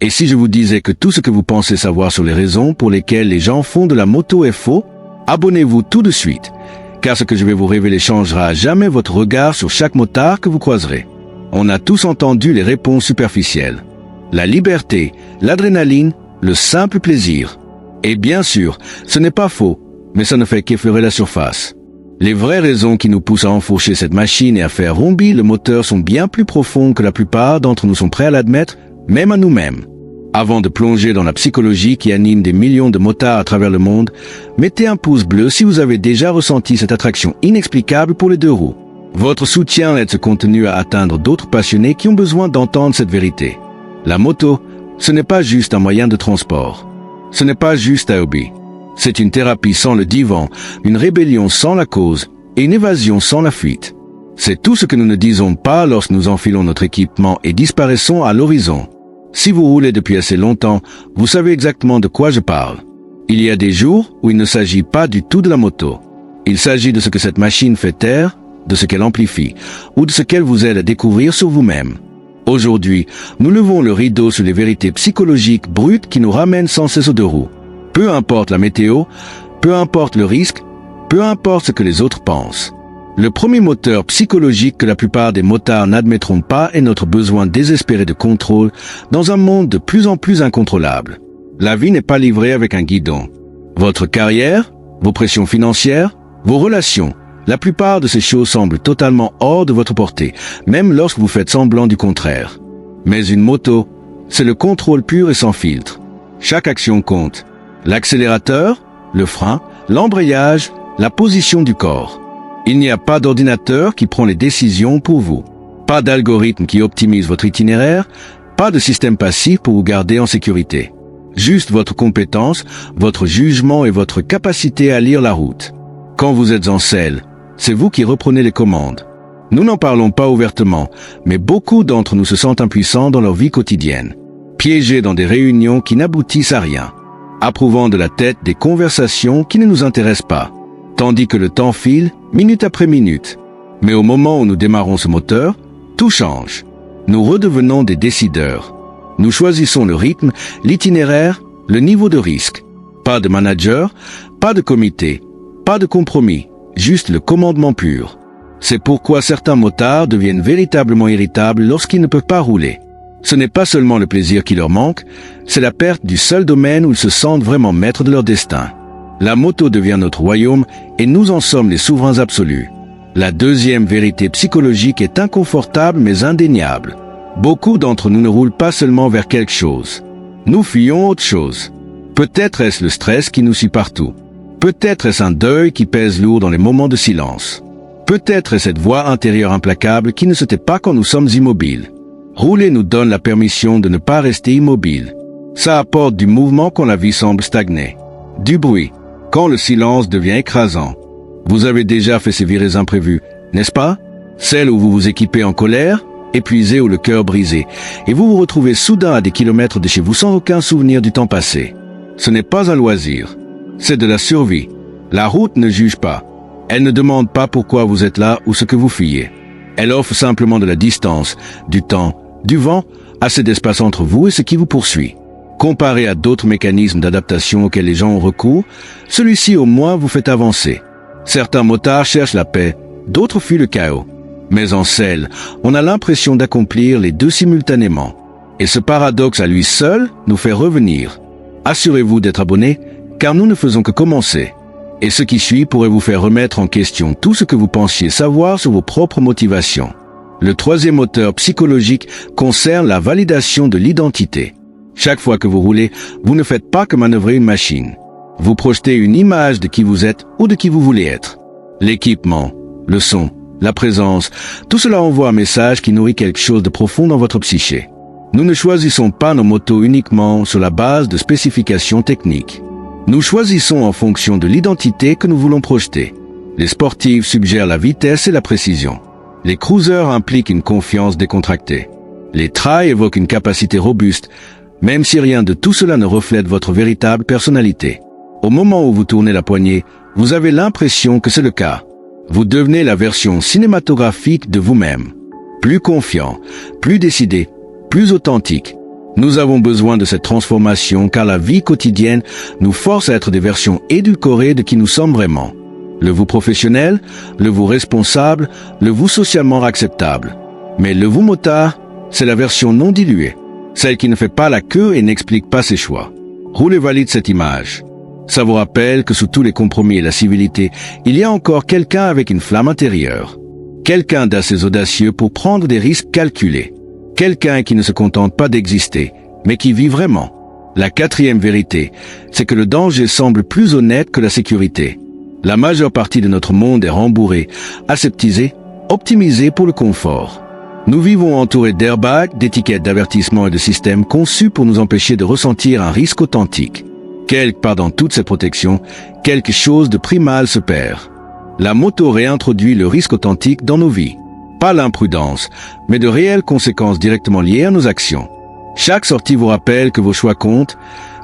Et si je vous disais que tout ce que vous pensez savoir sur les raisons pour lesquelles les gens font de la moto est faux, abonnez-vous tout de suite, car ce que je vais vous révéler changera à jamais votre regard sur chaque motard que vous croiserez. On a tous entendu les réponses superficielles. La liberté, l'adrénaline, le simple plaisir. Et bien sûr, ce n'est pas faux, mais ça ne fait qu'effleurer la surface. Les vraies raisons qui nous poussent à enfourcher cette machine et à faire roumbir le moteur sont bien plus profondes que la plupart d'entre nous sont prêts à l'admettre, même à nous-mêmes. Avant de plonger dans la psychologie qui anime des millions de motards à travers le monde, mettez un pouce bleu si vous avez déjà ressenti cette attraction inexplicable pour les deux roues. Votre soutien aide ce contenu à atteindre d'autres passionnés qui ont besoin d'entendre cette vérité. La moto, ce n'est pas juste un moyen de transport. Ce n'est pas juste un hobby. C'est une thérapie sans le divan, une rébellion sans la cause et une évasion sans la fuite. C'est tout ce que nous ne disons pas lorsque nous enfilons notre équipement et disparaissons à l'horizon. Si vous roulez depuis assez longtemps, vous savez exactement de quoi je parle. Il y a des jours où il ne s'agit pas du tout de la moto. Il s'agit de ce que cette machine fait taire, de ce qu'elle amplifie, ou de ce qu'elle vous aide à découvrir sur vous-même. Aujourd'hui, nous levons le rideau sur les vérités psychologiques brutes qui nous ramènent sans cesse aux deux roues. Peu importe la météo, peu importe le risque, peu importe ce que les autres pensent. Le premier moteur psychologique que la plupart des motards n'admettront pas est notre besoin désespéré de contrôle dans un monde de plus en plus incontrôlable. La vie n'est pas livrée avec un guidon. Votre carrière, vos pressions financières, vos relations, la plupart de ces choses semblent totalement hors de votre portée, même lorsque vous faites semblant du contraire. Mais une moto, c'est le contrôle pur et sans filtre. Chaque action compte. L'accélérateur, le frein, l'embrayage, la position du corps. Il n'y a pas d'ordinateur qui prend les décisions pour vous. Pas d'algorithme qui optimise votre itinéraire, pas de système passif pour vous garder en sécurité. Juste votre compétence, votre jugement et votre capacité à lire la route. Quand vous êtes en selle, c'est vous qui reprenez les commandes. Nous n'en parlons pas ouvertement, mais beaucoup d'entre nous se sentent impuissants dans leur vie quotidienne. Piégés dans des réunions qui n'aboutissent à rien. Approuvant de la tête des conversations qui ne nous intéressent pas. Tandis que le temps file, minute après minute. Mais au moment où nous démarrons ce moteur, tout change. Nous redevenons des décideurs. Nous choisissons le rythme, l'itinéraire, le niveau de risque. Pas de manager, pas de comité, pas de compromis, juste le commandement pur. C'est pourquoi certains motards deviennent véritablement irritables lorsqu'ils ne peuvent pas rouler. Ce n'est pas seulement le plaisir qui leur manque, c'est la perte du seul domaine où ils se sentent vraiment maîtres de leur destin. La moto devient notre royaume et nous en sommes les souverains absolus. La deuxième vérité psychologique est inconfortable mais indéniable. Beaucoup d'entre nous ne roulent pas seulement vers quelque chose. Nous fuyons autre chose. Peut-être est-ce le stress qui nous suit partout. Peut-être est-ce un deuil qui pèse lourd dans les moments de silence. Peut-être est cette voix intérieure implacable qui ne se tait pas quand nous sommes immobiles. Rouler nous donne la permission de ne pas rester immobile. Ça apporte du mouvement quand la vie semble stagner. Du bruit, quand le silence devient écrasant. Vous avez déjà fait ces virées imprévues, n'est-ce pas? Celles où vous vous équipez en colère, épuisé ou le cœur brisé, et vous vous retrouvez soudain à des kilomètres de chez vous sans aucun souvenir du temps passé. Ce n'est pas un loisir, c'est de la survie. La route ne juge pas. Elle ne demande pas pourquoi vous êtes là ou ce que vous fuyez. Elle offre simplement de la distance, du temps, du vent, assez d'espace entre vous et ce qui vous poursuit. Comparé à d'autres mécanismes d'adaptation auxquels les gens ont recours, celui-ci au moins vous fait avancer. Certains motards cherchent la paix, d'autres fuient le chaos. Mais en selle, on a l'impression d'accomplir les deux simultanément. Et ce paradoxe à lui seul nous fait revenir. Assurez-vous d'être abonné, car nous ne faisons que commencer. Et ce qui suit pourrait vous faire remettre en question tout ce que vous pensiez savoir sur vos propres motivations. Le troisième moteur psychologique concerne la validation de l'identité. Chaque fois que vous roulez, vous ne faites pas que manœuvrer une machine. Vous projetez une image de qui vous êtes ou de qui vous voulez être. L'équipement, le son, la présence, tout cela envoie un message qui nourrit quelque chose de profond dans votre psyché. Nous ne choisissons pas nos motos uniquement sur la base de spécifications techniques. Nous choisissons en fonction de l'identité que nous voulons projeter. Les sportifs suggèrent la vitesse et la précision. Les cruisers impliquent une confiance décontractée. Les trails évoquent une capacité robuste, même si rien de tout cela ne reflète votre véritable personnalité. Au moment où vous tournez la poignée, vous avez l'impression que c'est le cas. Vous devenez la version cinématographique de vous-même. Plus confiant, plus décidé, plus authentique. Nous avons besoin de cette transformation car la vie quotidienne nous force à être des versions édulcorées de qui nous sommes vraiment. Le vous professionnel, le vous responsable, le vous socialement acceptable. Mais le vous motard, c'est la version non diluée, celle qui ne fait pas la queue et n'explique pas ses choix. Roulez valide cette image. Ça vous rappelle que sous tous les compromis et la civilité, il y a encore quelqu'un avec une flamme intérieure. Quelqu'un d'assez audacieux pour prendre des risques calculés. Quelqu'un qui ne se contente pas d'exister, mais qui vit vraiment. La quatrième vérité, c'est que le danger semble plus honnête que la sécurité. La majeure partie de notre monde est rembourrée, aseptisée, optimisée pour le confort. Nous vivons entourés d'airbags, d'étiquettes d'avertissement et de systèmes conçus pour nous empêcher de ressentir un risque authentique. Quelque part dans toute cette protection, quelque chose de primal se perd. La moto réintroduit le risque authentique dans nos vies. Pas l'imprudence, mais de réelles conséquences directement liées à nos actions. Chaque sortie vous rappelle que vos choix comptent,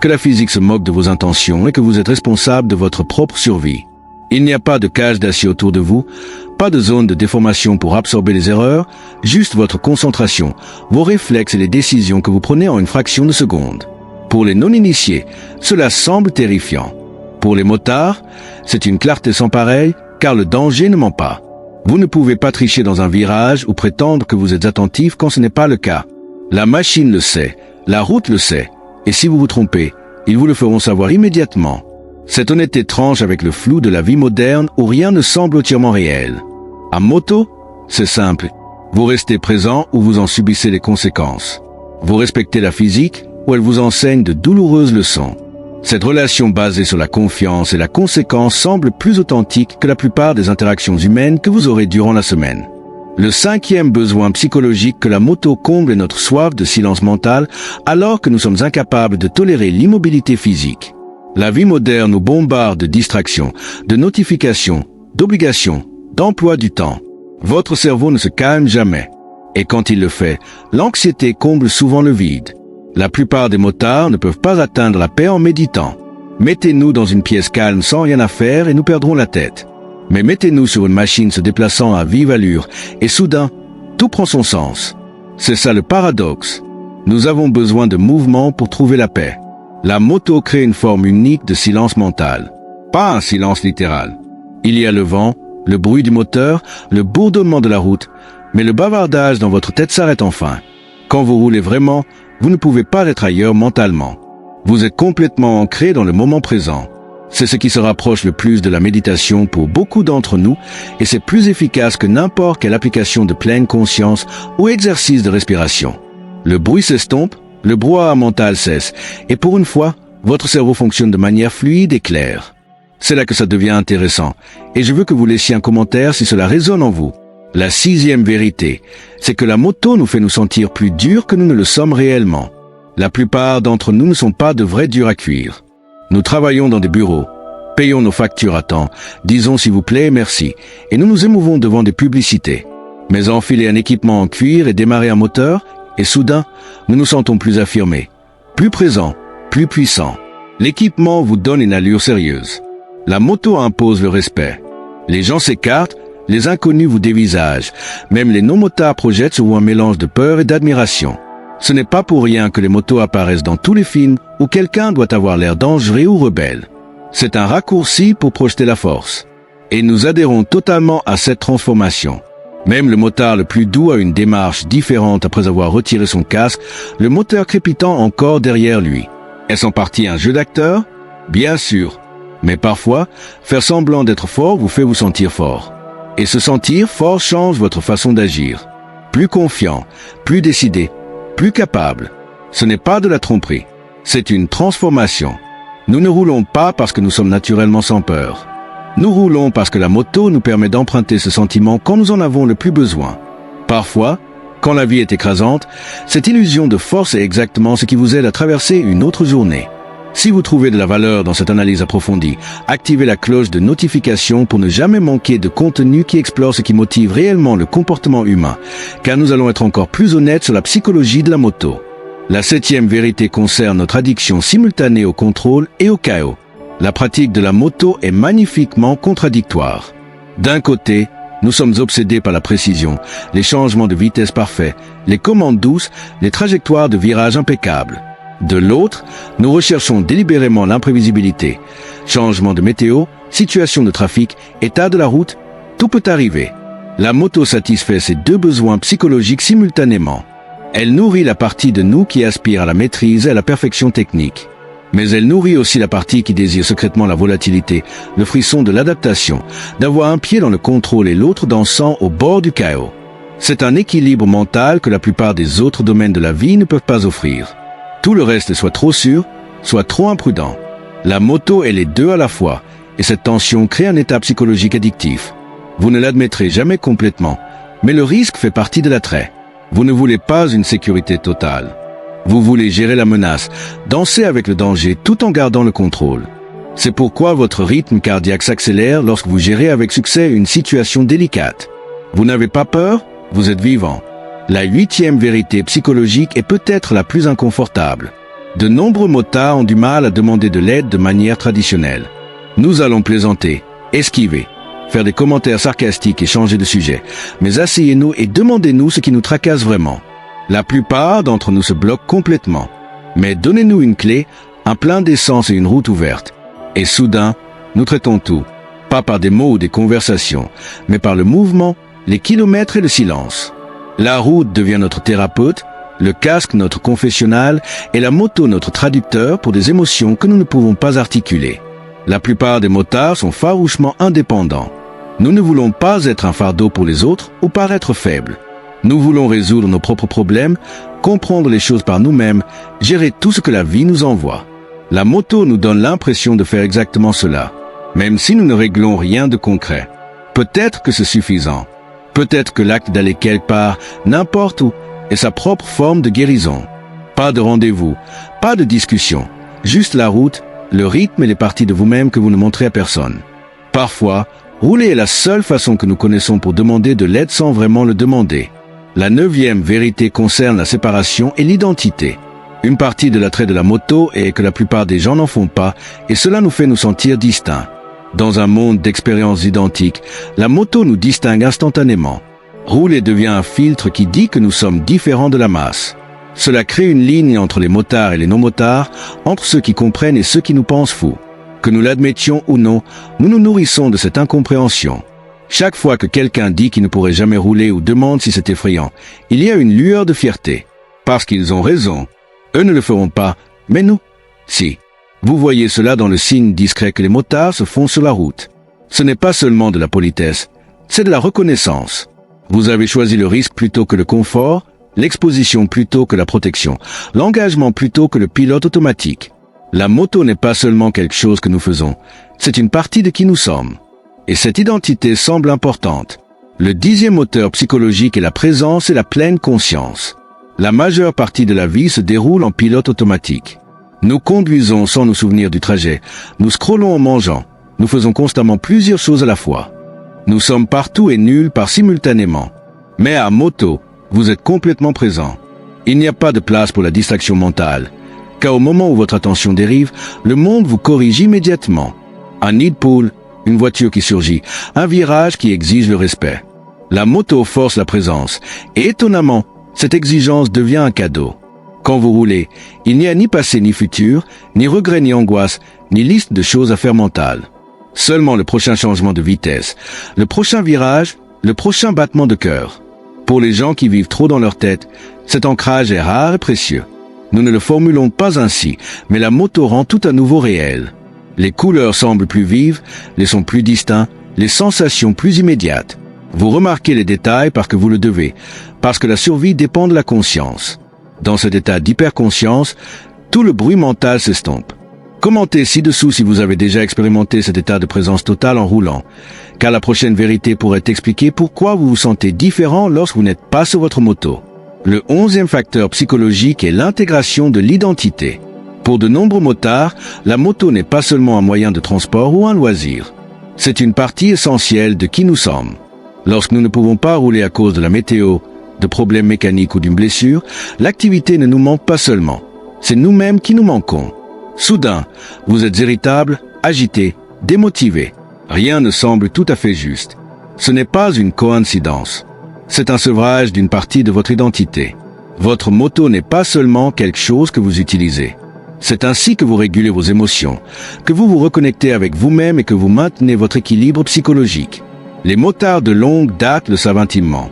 que la physique se moque de vos intentions et que vous êtes responsable de votre propre survie. Il n'y a pas de cage d'acier autour de vous, pas de zone de déformation pour absorber les erreurs, juste votre concentration, vos réflexes et les décisions que vous prenez en une fraction de seconde. Pour les non-initiés, cela semble terrifiant. Pour les motards, c'est une clarté sans pareille, car le danger ne ment pas. Vous ne pouvez pas tricher dans un virage ou prétendre que vous êtes attentif quand ce n'est pas le cas. La machine le sait, la route le sait, et si vous vous trompez, ils vous le feront savoir immédiatement. Cette honnêteté tranche avec le flou de la vie moderne où rien ne semble entièrement réel. À moto, c'est simple. Vous restez présent ou vous en subissez les conséquences. Vous respectez la physique ou elle vous enseigne de douloureuses leçons. Cette relation basée sur la confiance et la conséquence semble plus authentique que la plupart des interactions humaines que vous aurez durant la semaine. Le cinquième besoin psychologique que la moto comble est notre soif de silence mental alors que nous sommes incapables de tolérer l'immobilité physique. La vie moderne nous bombarde de distractions, de notifications, d'obligations, d'emploi du temps. Votre cerveau ne se calme jamais. Et quand il le fait, l'anxiété comble souvent le vide. La plupart des motards ne peuvent pas atteindre la paix en méditant. Mettez-nous dans une pièce calme sans rien à faire et nous perdrons la tête. Mais mettez-nous sur une machine se déplaçant à vive allure et soudain, tout prend son sens. C'est ça le paradoxe. Nous avons besoin de mouvement pour trouver la paix. La moto crée une forme unique de silence mental. Pas un silence littéral. Il y a le vent, le bruit du moteur, le bourdonnement de la route, mais le bavardage dans votre tête s'arrête enfin. Quand vous roulez vraiment, vous ne pouvez pas être ailleurs mentalement. Vous êtes complètement ancré dans le moment présent. C'est ce qui se rapproche le plus de la méditation pour beaucoup d'entre nous et c'est plus efficace que n'importe quelle application de pleine conscience ou exercice de respiration. Le bruit s'estompe, le brouhaha mental cesse et pour une fois, votre cerveau fonctionne de manière fluide et claire. C'est là que ça devient intéressant et je veux que vous laissiez un commentaire si cela résonne en vous. La sixième vérité, c'est que la moto nous fait nous sentir plus durs que nous ne le sommes réellement. La plupart d'entre nous ne sont pas de vrais durs à cuire. Nous travaillons dans des bureaux, payons nos factures à temps, disons s'il vous plaît merci, et nous nous émouvons devant des publicités. Mais enfiler un équipement en cuir et démarrer un moteur, et soudain, nous nous sentons plus affirmés, plus présents, plus puissants. L'équipement vous donne une allure sérieuse. La moto impose le respect. Les gens s'écartent, les inconnus vous dévisagent, même les non-motards projettent sur vous un mélange de peur et d'admiration. Ce n'est pas pour rien que les motos apparaissent dans tous les films où quelqu'un doit avoir l'air dangereux ou rebelle. C'est un raccourci pour projeter la force. Et nous adhérons totalement à cette transformation. Même le motard le plus doux a une démarche différente après avoir retiré son casque, le moteur crépitant encore derrière lui. Est-ce en partie un jeu d'acteur? Bien sûr. Mais parfois, faire semblant d'être fort vous fait vous sentir fort. Et se sentir fort change votre façon d'agir. Plus confiant, plus décidé, plus capable. Ce n'est pas de la tromperie, c'est une transformation. Nous ne roulons pas parce que nous sommes naturellement sans peur. Nous roulons parce que la moto nous permet d'emprunter ce sentiment quand nous en avons le plus besoin. Parfois, quand la vie est écrasante, cette illusion de force est exactement ce qui vous aide à traverser une autre journée. Si vous trouvez de la valeur dans cette analyse approfondie, activez la cloche de notification pour ne jamais manquer de contenu qui explore ce qui motive réellement le comportement humain, car nous allons être encore plus honnêtes sur la psychologie de la moto. La septième vérité concerne notre addiction simultanée au contrôle et au chaos. La pratique de la moto est magnifiquement contradictoire. D'un côté, Nous sommes obsédés par la précision, les changements de vitesse parfaits, les commandes douces, les trajectoires de virage impeccables. De l'autre, nous recherchons délibérément l'imprévisibilité. Changement de météo, situation de trafic, état de la route, tout peut arriver. La moto satisfait ces deux besoins psychologiques simultanément. Elle nourrit la partie de nous qui aspire à la maîtrise et à la perfection technique. Mais elle nourrit aussi la partie qui désire secrètement la volatilité, le frisson de l'adaptation, d'avoir un pied dans le contrôle et l'autre dansant au bord du chaos. C'est un équilibre mental que la plupart des autres domaines de la vie ne peuvent pas offrir. Tout le reste soit trop sûr, soit trop imprudent. La moto est les deux à la fois, et cette tension crée un état psychologique addictif. Vous ne l'admettrez jamais complètement, mais le risque fait partie de l'attrait. Vous ne voulez pas une sécurité totale. Vous voulez gérer la menace, danser avec le danger tout en gardant le contrôle. C'est pourquoi votre rythme cardiaque s'accélère lorsque vous gérez avec succès une situation délicate. Vous n'avez pas peur, vous êtes vivant. La 8e vérité psychologique est peut-être la plus inconfortable. De nombreux motards ont du mal à demander de l'aide de manière traditionnelle. Nous allons plaisanter, esquiver, faire des commentaires sarcastiques et changer de sujet. Mais asseyez-nous et demandez-nous ce qui nous tracasse vraiment. La plupart d'entre nous se bloquent complètement. Mais donnez-nous une clé, un plein d'essence et une route ouverte. Et soudain, nous traitons tout. Pas par des mots ou des conversations, mais par le mouvement, les kilomètres et le silence. La route devient notre thérapeute, le casque notre confessionnal et la moto notre traducteur pour des émotions que nous ne pouvons pas articuler. La plupart des motards sont farouchement indépendants. Nous ne voulons pas être un fardeau pour les autres ou paraître faibles. Nous voulons résoudre nos propres problèmes, comprendre les choses par nous-mêmes, gérer tout ce que la vie nous envoie. La moto nous donne l'impression de faire exactement cela, même si nous ne réglons rien de concret. Peut-être que c'est suffisant. Peut-être que l'acte d'aller quelque part, n'importe où, est sa propre forme de guérison. Pas de rendez-vous, pas de discussion, juste la route, le rythme et les parties de vous-même que vous ne montrez à personne. Parfois, rouler est la seule façon que nous connaissons pour demander de l'aide sans vraiment le demander. La 9e vérité concerne la séparation et l'identité. Une partie de l'attrait de la moto est que la plupart des gens n'en font pas, et cela nous fait nous sentir distincts. Dans un monde d'expériences identiques, la moto nous distingue instantanément. Rouler devient un filtre qui dit que nous sommes différents de la masse. Cela crée une ligne entre les motards et les non-motards, entre ceux qui comprennent et ceux qui nous pensent fous. Que nous l'admettions ou non, nous nous nourrissons de cette incompréhension. Chaque fois que quelqu'un dit qu'il ne pourrait jamais rouler ou demande si c'est effrayant, il y a une lueur de fierté. Parce qu'ils ont raison. Eux ne le feront pas, mais nous, si. Vous voyez cela dans le signe discret que les motards se font sur la route. Ce n'est pas seulement de la politesse, c'est de la reconnaissance. Vous avez choisi le risque plutôt que le confort, l'exposition plutôt que la protection, l'engagement plutôt que le pilote automatique. La moto n'est pas seulement quelque chose que nous faisons, c'est une partie de qui nous sommes. Et cette identité semble importante. Le 10e moteur psychologique est la présence et la pleine conscience. La majeure partie de la vie se déroule en pilote automatique. Nous conduisons sans nous souvenir du trajet, nous scrollons en mangeant, nous faisons constamment plusieurs choses à la fois. Nous sommes partout et nulle part simultanément. Mais à moto, vous êtes complètement présent. Il n'y a pas de place pour la distraction mentale, car au moment où votre attention dérive, le monde vous corrige immédiatement. Un nid de poule, une voiture qui surgit, un virage qui exige le respect. La moto force la présence, et étonnamment, cette exigence devient un cadeau. Quand vous roulez, il n'y a ni passé ni futur, ni regret ni angoisse, ni liste de choses à faire mentales. Seulement le prochain changement de vitesse, le prochain virage, le prochain battement de cœur. Pour les gens qui vivent trop dans leur tête, cet ancrage est rare et précieux. Nous ne le formulons pas ainsi, mais la moto rend tout à nouveau réel. Les couleurs semblent plus vives, les sons plus distincts, les sensations plus immédiates. Vous remarquez les détails parce que vous le devez, parce que la survie dépend de la conscience. Dans cet état d'hyperconscience, tout le bruit mental s'estompe. Commentez ci-dessous si vous avez déjà expérimenté cet état de présence totale en roulant, car la prochaine vérité pourrait expliquer pourquoi vous vous sentez différent lorsque vous n'êtes pas sur votre moto. Le 11e facteur psychologique est l'intégration de l'identité. Pour de nombreux motards, la moto n'est pas seulement un moyen de transport ou un loisir. C'est une partie essentielle de qui nous sommes. Lorsque nous ne pouvons pas rouler à cause de la météo, de problèmes mécaniques ou d'une blessure, l'activité ne nous manque pas seulement. C'est nous-mêmes qui nous manquons. Soudain, vous êtes irritable, agité, démotivé. Rien ne semble tout à fait juste. Ce n'est pas une coïncidence. C'est un sevrage d'une partie de votre identité. Votre moto n'est pas seulement quelque chose que vous utilisez. C'est ainsi que vous régulez vos émotions, que vous vous reconnectez avec vous-même et que vous maintenez votre équilibre psychologique. Les motards de longue date le savent intimement.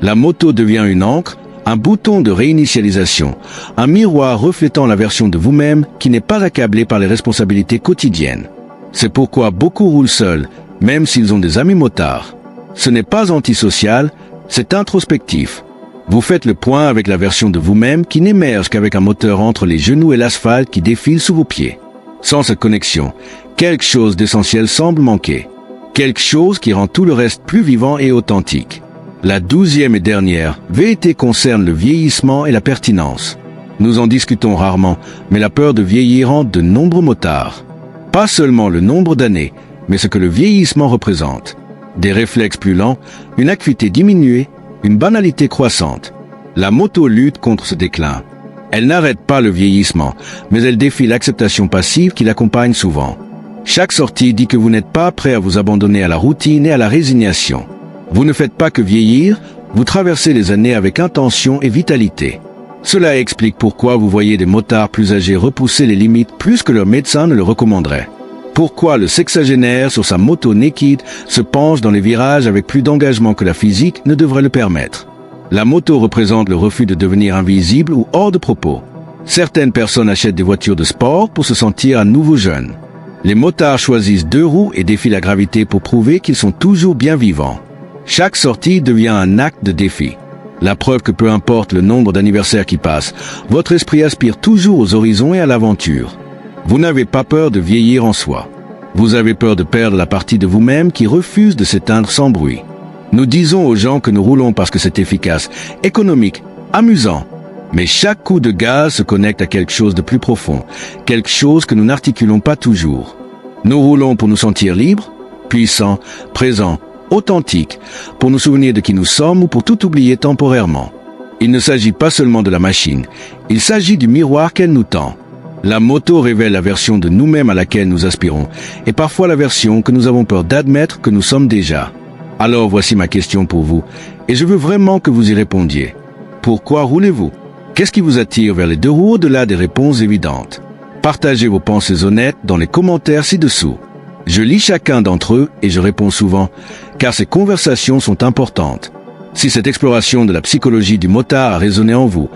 La moto devient une encre, un bouton de réinitialisation, un miroir reflétant la version de vous-même qui n'est pas accablée par les responsabilités quotidiennes. C'est pourquoi beaucoup roulent seuls, même s'ils ont des amis motards. Ce n'est pas antisocial, c'est introspectif. Vous faites le point avec la version de vous-même qui n'émerge qu'avec un moteur entre les genoux et l'asphalte qui défile sous vos pieds. Sans cette connexion, quelque chose d'essentiel semble manquer. Quelque chose qui rend tout le reste plus vivant et authentique. La 12e et dernière vérité concerne le vieillissement et la pertinence. Nous en discutons rarement, mais la peur de vieillir hante de nombreux motards. Pas seulement le nombre d'années, mais ce que le vieillissement représente. Des réflexes plus lents, une acuité diminuée, une banalité croissante. La moto lutte contre ce déclin. Elle n'arrête pas le vieillissement, mais elle défie l'acceptation passive qui l'accompagne souvent. Chaque sortie dit que vous n'êtes pas prêt à vous abandonner à la routine et à la résignation. Vous ne faites pas que vieillir, vous traversez les années avec intention et vitalité. Cela explique pourquoi vous voyez des motards plus âgés repousser les limites plus que leur médecin ne le recommanderait. Pourquoi le sexagénaire sur sa moto naked se penche dans les virages avec plus d'engagement que la physique ne devrait le permettre. La moto représente le refus de devenir invisible ou hors de propos. Certaines personnes achètent des voitures de sport pour se sentir à nouveau jeunes. Les motards choisissent 2 roues et défient la gravité pour prouver qu'ils sont toujours bien vivants. Chaque sortie devient un acte de défi. La preuve que peu importe le nombre d'anniversaires qui passent, votre esprit aspire toujours aux horizons et à l'aventure. Vous n'avez pas peur de vieillir en soi. Vous avez peur de perdre la partie de vous-même qui refuse de s'éteindre sans bruit. Nous disons aux gens que nous roulons parce que c'est efficace, économique, amusant. Mais chaque coup de gaz se connecte à quelque chose de plus profond, quelque chose que nous n'articulons pas toujours. Nous roulons pour nous sentir libres, puissants, présents, authentiques, pour nous souvenir de qui nous sommes ou pour tout oublier temporairement. Il ne s'agit pas seulement de la machine, il s'agit du miroir qu'elle nous tend. La moto révèle la version de nous-mêmes à laquelle nous aspirons, et parfois la version que nous avons peur d'admettre que nous sommes déjà. Alors voici ma question pour vous, et je veux vraiment que vous y répondiez. Pourquoi roulez-vous? Qu'est-ce qui vous attire vers les 2 roues au-delà des réponses évidentes? Partagez vos pensées honnêtes dans les commentaires ci-dessous. Je lis chacun d'entre eux et je réponds souvent, car ces conversations sont importantes. Si cette exploration de la psychologie du motard a résonné en vous,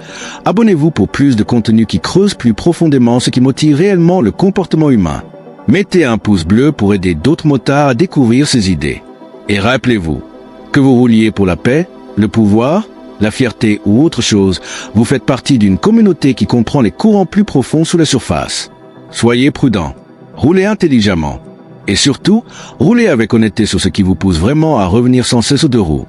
abonnez-vous pour plus de contenu qui creuse plus profondément ce qui motive réellement le comportement humain. Mettez un pouce bleu pour aider d'autres motards à découvrir ces idées. Et rappelez-vous, que vous rouliez pour la paix, le pouvoir, la fierté ou autre chose, vous faites partie d'une communauté qui comprend les courants plus profonds sous la surface. Soyez prudents, roulez intelligemment, et surtout, roulez avec honnêteté sur ce qui vous pousse vraiment à revenir sans cesse aux 2 roues.